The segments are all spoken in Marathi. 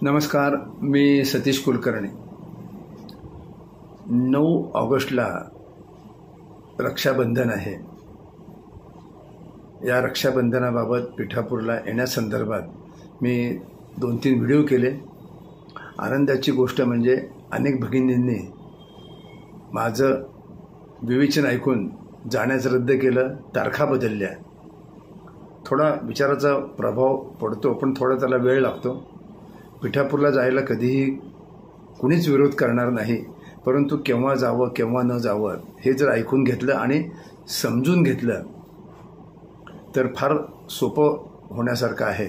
नमस्कार, मी सतीश कुलकर्णी। 9 ऑगस्टला रक्षाबंधन आहे। या रक्षाबंधनाबाबत पिठापूरला येण्यासंदर्भात मी 2-3 व्हिडिओ केले। आनंदाची गोष्ट म्हणजे अनेक भगिनींनी माझं विवेचन ऐकून जाण्याचं रद्द केलं, तारखा बदलल्या। थोडा विचाराचा प्रभाव पडतो, पण थोडा त्याला वेळ लागतो। पिठापूरला जायला कधीही कुणीच विरोध करणार नाही, परंतु केव्हा जावं केव्हा न जावं हे जर ऐकून घेतलं आणि समजून घेतलं तर फार सोपं होण्यासारखं आहे।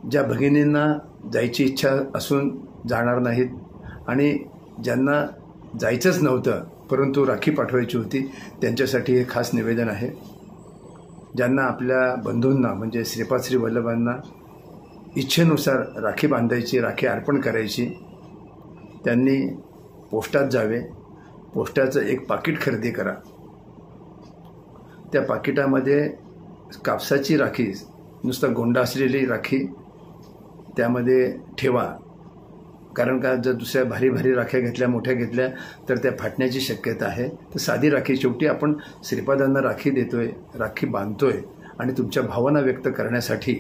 ज्या भगिनींना जायची इच्छा असून जाणार नाहीत आणि ज्यांना जायचंच नव्हतं परंतु राखी पाठवायची होती, त्यांच्यासाठी हे खास निवेदन आहे। ज्यांना आपल्या बंधूंना म्हणजे श्रीपाद श्री वल्लभांना इच्छेनुसार राखी बांधायची, राखी अर्पण करायची, त्यांनी पोस्टात जावे। पोस्टाचं एक पाकिट खरेदी करा। त्या पाकिटामध्ये कापसाची राखी, नुसतं गोंडा असलेली राखी त्यामध्ये ठेवा, कारण का जर दुसऱ्या भारी भारी राख्या घेतल्या, मोठ्या घेतल्या तर त्या फाटण्याची शक्यता आहे। तर साधी राखी, शेवटी आपण श्रीपादांना राखी देतोय, राखी बांधतोय आणि तुमच्या भावना व्यक्त करण्यासाठी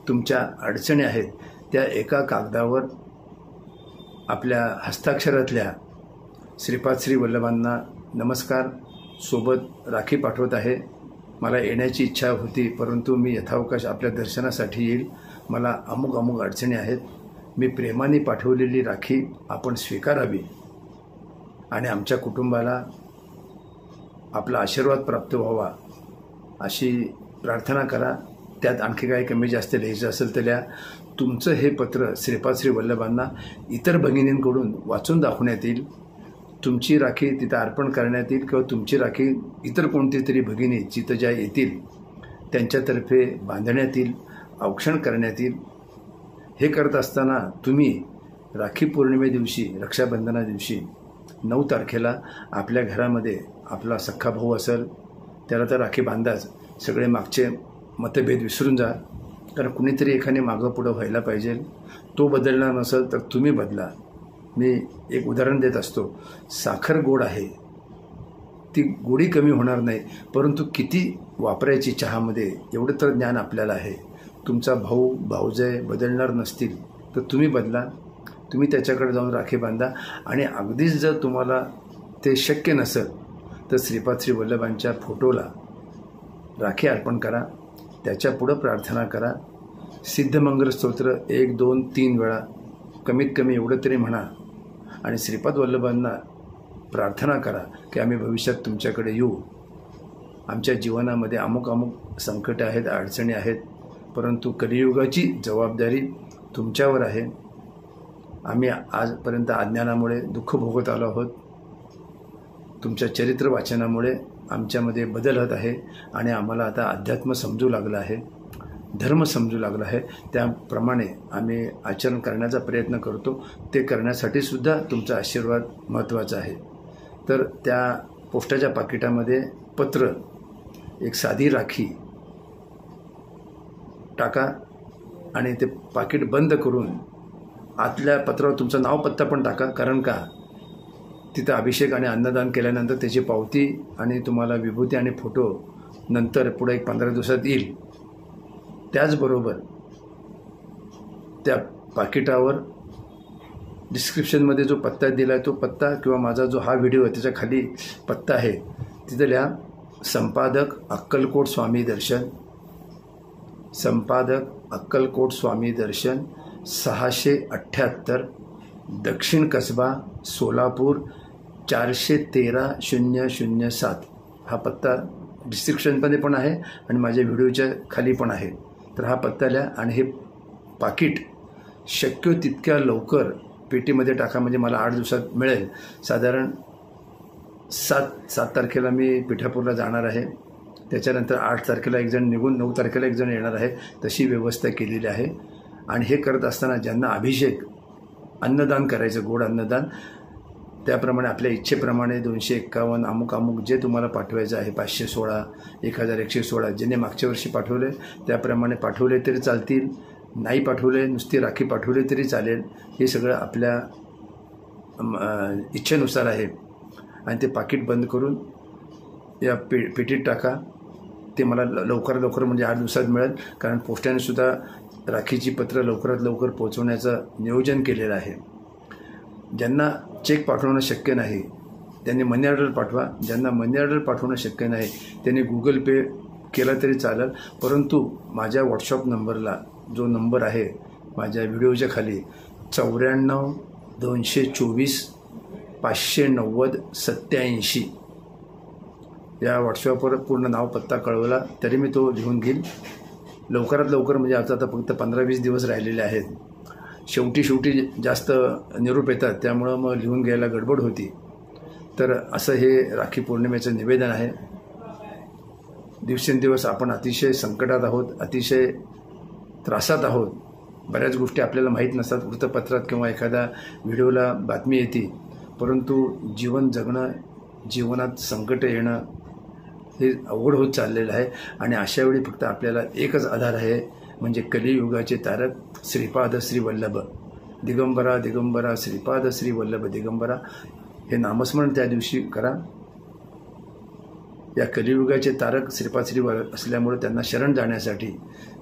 तुमच्या अडचणी आहेत त्या एका कागदावर आपल्या हस्ताक्षरातल्या श्रीपाद श्री वल्लभांना नमस्कार, सोबत राखी पाठवत आहे। मला येण्याची इच्छा होती परंतु मी यथावकाश आपल्या दर्शनासाठी येईल। मला अमुक अमुक अडचणी आहेत। मी प्रेमाने पाठवलेली राखी आपण स्वीकारावी आणि आमच्या कुटुंबाला आपला आशीर्वाद प्राप्त व्हावा अशी प्रार्थना करा। त्यात आणखी काही कमी जास्त लिहायचं असेल तर लिहा। तुमचं हे पत्र श्रीपाद श्री वल्लभांना इतर भगिनींकडून वाचून दाखवण्यात येईल, तुमची राखी तिथं अर्पण करण्यात येईल किंवा तुमची राखी इतर कोणती तरी भगिनी जिथं ज्या येतील त्यांच्यातर्फे बांधण्यात येईल, औक्षण करण्यात येईल। हे करत असताना तुम्ही राखी पौर्णिमे दिवशी, रक्षाबंधना दिवशी 9 तारखेला आपल्या घरामध्ये आपला सख्खा भाऊ असेल त्याला तर राखी बांधाच। सगळे मागचे मतभेद विसरून जा, कारण कुणीतरी एखाने मागं पुढं व्हायला पाहिजे। तो बदलणार नसेल तर तुम्ही बदला। मी एक उदाहरण देत असतो, साखर गोड आहे, ती गोडी कमी होणार नाही, परंतु किती वापरायची चहामध्ये एवढं तर ज्ञान आपल्याला आहे। तुमचा भाऊ भाऊजाई बदलणार नसतील तर तुम्ही बदला, तुम्ही त्याच्याकडे जाऊन राखी बांधा। आणि अगदीच जर तुम्हाला ते शक्य नसेल तर श्रीपाद श्री वल्लभांच्या फोटोला राखी अर्पण करा, त्याच्या पुढं प्रार्थना करा। सिद्धमंगल स्तोत्र 1, 2, 3 वेळा कमीत कमी एवढं तरी म्हणा आणि श्रीपाद वल्लभांना प्रार्थना करा की आम्ही भविष्यात तुमच्याकडे येऊ। आमच्या जीवनामध्ये अमुक अमुक संकट आहेत, अडचणी आहेत, परंतु कलियुगाची जबाबदारी तुमच्यावर आहे। आम्ही आजपर्यंत अज्ञानामुळे दुःख भोगत आलो आहोत। तुमच्या चरित्र वाचनामुळे आमच्यामध्ये बदल होत आहे आणि आम्हाला आता अध्यात्म समजू लागलं आहे, धर्म समजू लागला आहे। त्याप्रमाणे आम्ही आचरण करण्याचा प्रयत्न करतो। ते करण्यासाठी सुद्धा तुमचा आशीर्वाद महत्त्वाचा आहे। तर त्या पोस्टाच्या पाकिटामध्ये पत्र, एक साधी राखी टाका आणि ते पाकिट बंद करून आतल्या पत्रावर तुमचं नाव पत्ता पण टाका, कारण का तिथं अभिषेक आणि अन्नदान केल्यानंतर त्याची पावती आणि तुम्हाला विभूती आणि फोटो नंतर पुढे एक 15 दिवसात येईल। त्याचबरोबर त्या पाकिटावर डिस्क्रिप्शनमध्ये जो पत्ता दिला आहे तो पत्ता किंवा माझा जो हा व्हिडिओ आहे त्याच्या खाली पत्ता आहे, तिथं लिहा संपादक अक्कलकोट स्वामी दर्शन, संपादक अक्कलकोट स्वामी दर्शन 678 दक्षिण कसबा सोलापूर 413-007 हा पत्ता डिस्क्रिप्शनमध्ये पण आहे आणि माझ्या व्हिडिओच्या खाली पण आहे। तर हा पत्ता लिहा आणि हे पाकिट शक्य तितक्या लवकर पेटीमध्ये टाका, म्हणजे मला 8 दिवसात मिळेल। साधारण 7 तारखेला मी पिठापूरला जाणार आहे, त्याच्यानंतर 8 तारखेला एक जण निघून 9 तारखेला एक जण येणार आहे, तशी व्यवस्था केलेली आहे। आणि हे करत असताना ज्यांना अभिषेक अन्नदान करायचं, गोड अन्नदान, त्याप्रमाणे आपल्या इच्छेप्रमाणे 251 अमुक अमुक जे तुम्हाला पाठवायचं आहे, 516, 1116, ज्यांनी मागच्या वर्षी पाठवले त्याप्रमाणे पाठवले तरी चालतील, नाही पाठवले, नुसती राखी पाठवली तरी चालेल. हे सगळं आपल्या इच्छेनुसार आहे. आणि ते पाकिट बंद करून या पेटीत टाका. ते मला लवकरात लवकर म्हणजे 8 दिवसात मिळेल, कारण पोस्टानेसुद्धा राखीची पत्र लवकरात लवकर पोहोचवण्याचं नियोजन केलेलं आहे. ज्यांना चेक पाठवणं शक्य नाही त्यांनी मनी ऑर्डर पाठवा. ज्यांना मनी ऑर्डर पाठवणं शक्य नाही त्यांनी Google Pay केला तरी चालेल. परंतु माझ्या व्हॉट्सअप नंबरला, जो नंबर आहे माझ्या व्हिडिओच्या खाली 94 224 590 87, या व्हॉट्सअपवर पूर्ण नाव पत्ता कळवला तरी मी तो लिहून घेईन लवकरात लवकर. म्हणजे आता फक्त 15-20 दिवस राहिलेले आहेत. शेवटी जास्त निरोप येतात, त्यामुळं मग लिहून घ्यायला गडबड होती. तर असं हे राखी पौर्णिमेचं निवेदन आहे. दिवसेंदिवस आपण अतिशय संकटात आहोत, अतिशय त्रासात आहोत. बऱ्याच गोष्टी आपल्याला माहीत नसतात, वृत्तपत्रात किंवा एखाद्या व्हिडिओला बातमी येते. परंतु जीवन जगणं, जीवनात संकट येणं हे अवघड होत चाललेलं आहे. आणि अशावेळी फक्त आपल्याला एकच आधार आहे, म्हणजे कलियुगाचे तारक श्रीपाद श्री वल्लभ दिगंबरा दिगंबरा श्रीपाद श्री वल्लभ दिगंबरा हे नामस्मरण त्या दिवशी करा. या कलियुगाचे तारक श्रीपाद श्री वल्लभ असल्यामुळे त्यांना शरण जाण्यासाठी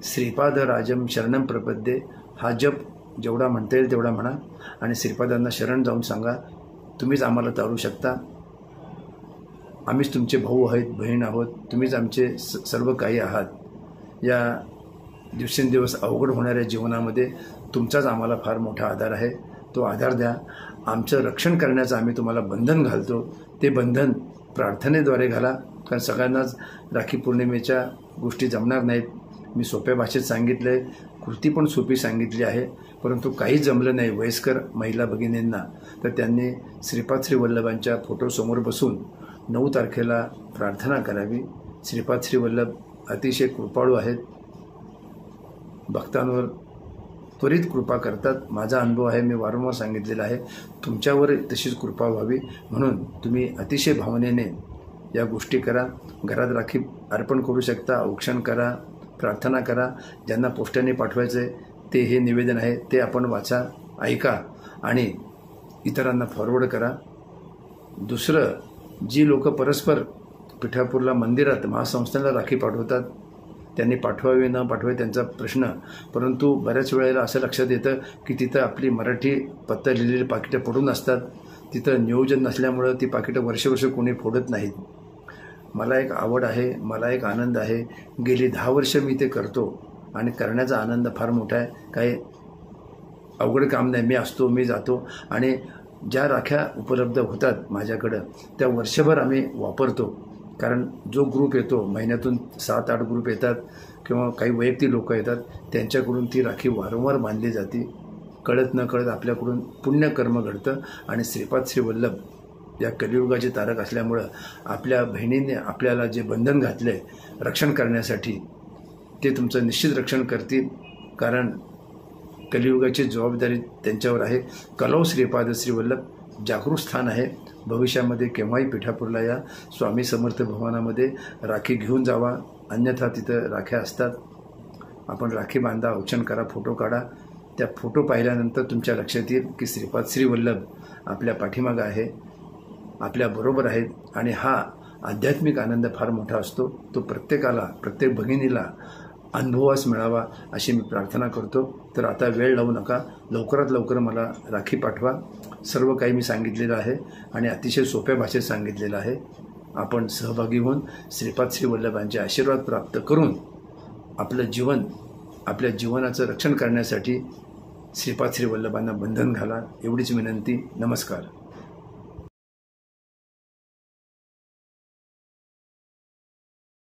श्रीपाद राजम शरणम प्रपद्ये हा जप जेवढा म्हणता येईल तेवढा म्हणा. आणि श्रीपादांना शरण जाऊन सांगा, तुम्हीच आम्हाला तारू शकता, आम्हीच तुमचे भाऊ आहेत, बहीण आहोत, तुम्हीच आमचे सर्व काही आहात. या दिवसेंदिवस अवघड होणाऱ्या जीवनामध्ये तुमचाच आम्हाला फार मोठा आधार आहे. तो आधार द्या. आमचं रक्षण करण्याचं आम्ही तुम्हाला बंधन घालतो. ते बंधन प्रार्थनेद्वारे घाला, कारण सगळ्यांनाच राखी पौर्णिमेच्या गोष्टी जमणार नाहीत. मी सोप्या भाषेत सांगितलं आहे, कृती पण सोपी सांगितली आहे. परंतु काही जमलं नाही वयस्कर महिला भगिनींना, तर त्यांनी श्रीपाद श्री वल्लभांच्या फोटोसमोर बसून 9 तारखेला प्रार्थना करावी. श्रीपाद श्री वल्लभ अतिशय कृपाळू आहेत, भक्तांवर त्वरित कृपा करतात. माझा अनुभव आहे, मी वारंवार सांगितलेला आहे. तुमच्यावर तशीच कृपा व्हावी म्हणून तुम्ही अतिशय भावनेने या गोष्टी करा. घरात राखी अर्पण करू शकता, औक्षण करा, प्रार्थना करा. ज्यांना पोस्टाने पाठवायचं आहे ते हे निवेदन आहे ते आपण वाचा, ऐका आणि इतरांना फॉरवर्ड करा. दुसरं, जी लोक परस्पर पिठापूरला मंदिरात महासंस्थांना राखी पाठवतात त्यांनी पाठवावी न पाठवावी त्यांचा प्रश्न. परंतु बऱ्याच वेळेला असं लक्षात येतं की तिथं आपली मराठी पत्ता लिहिलेली पाकिटं पडून असतात. तिथं नियोजन नसल्यामुळं ती पाकिटं वर्ष कोणी फोडत नाहीत. मला एक आवड आहे, मला एक आनंद आहे. गेली 10 वर्ष मी ते करतो आणि करण्याचा आनंद फार मोठा आहे. काही अवघड काम नाही. मी असतो, मी जातो आणि ज्या राख्या उपलब्ध होतात माझ्याकडं त्या वर्षभर आम्ही वापरतो. कारण जो ग्रुप येतो, महिन्यातून 7-8 ग्रुप येतात किंवा काही वैयक्तिक लोक येतात, त्यांच्याकडून ती राखी वारंवार बांधली जाते. कळत न कळत आपल्याकडून पुण्यकर्म घडतं. आणि श्रीपाद श्री वल्लभ या कलियुगाचे तारक असल्यामुळं आपल्या बहिणीने आपल्याला जे बंधन घातलं आहे रक्षण करण्यासाठी, ते तुमचं निश्चित रक्षण करतील. कारण कलियुगाची जबाबदारी त्यांच्यावर आहे. कलौ श्रीपाद श्री वल्लभ जागृत स्थान आहे. भविष्यामध्ये केव्हाही पिठापूरला या स्वामी समर्थ भवनामध्ये राखी घेऊन जावा, अन्यथा तिथं राख्या असतात. आपण राखी बांधा, औक्षण करा, फोटो काढा. त्या फोटो पाहिल्यानंतर तुमच्या लक्षात येईल की श्रीपाद श्री वल्लभ आपल्या पाठीमागं आहे, आपल्याबरोबर आहेत. आणि हा आध्यात्मिक आनंद फार मोठा असतो. तो प्रत्येकाला, प्रत्येक भगिनीला अनुभवास मिळावा अशी मी प्रार्थना करतो. तर आता वेळ लावू नका, लवकरात लवकर मला राखी पाठवा. सर्व काही मी सांगितलेलं आहे आणि अतिशय सोप्या भाषेत सांगितलेलं आहे. आपण सहभागी होऊन श्रीपाद श्री वल्लभांचे आशीर्वाद प्राप्त करून आपलं जीवन, आपल्या जीवनाचं रक्षण करण्यासाठी श्रीपाद श्री वल्लभांना बंधन घाला. एवढीच विनंती. नमस्कार.